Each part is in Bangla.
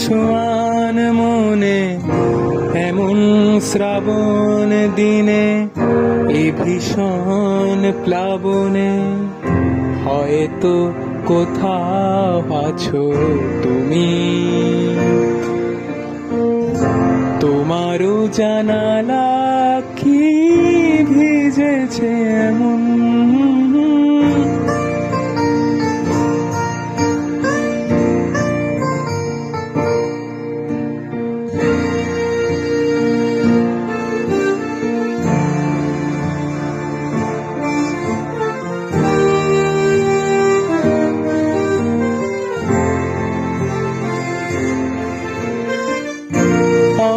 ছোঁয়ান মনে এমন শ্রাবণ দিনে, এ ভীষণ প্লাবনে হয়তো কোথাও আছো তুমি। তোমারও জানালা কি ভিজেছে এমন,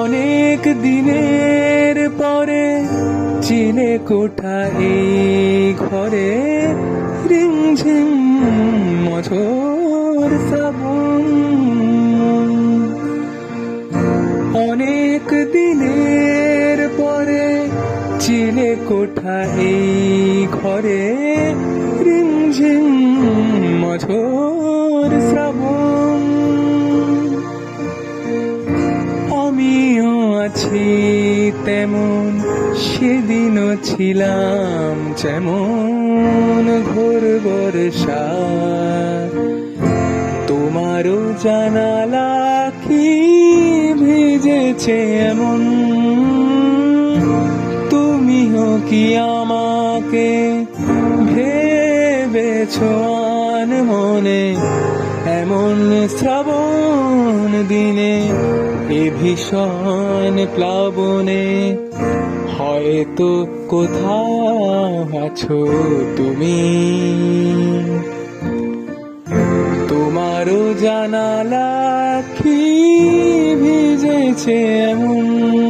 অনেক দিনের পরে চিলে কোঠা এই ঘরে, রিমঝিম মঝোর শ্রাবণ। অনেক দিনের পরে চিলে কোঠা এই ঘরে, রিমঝিম মঝোর শ্রাবণ। আমিও আছি তেমন, সেদিনও ছিলাম যেমন ঘোর বর্ষা। তোমারও জানালা কি ভিজেছে এমন, তুমিও কি আমাকে ভেবেছো আন মনে এমন শ্রাবণ দিনে, এ ভীষণ প্লাবনে হয়তো কোথাও আছো তুমি। তোমারও জানালা কি ভিজেছে এমন।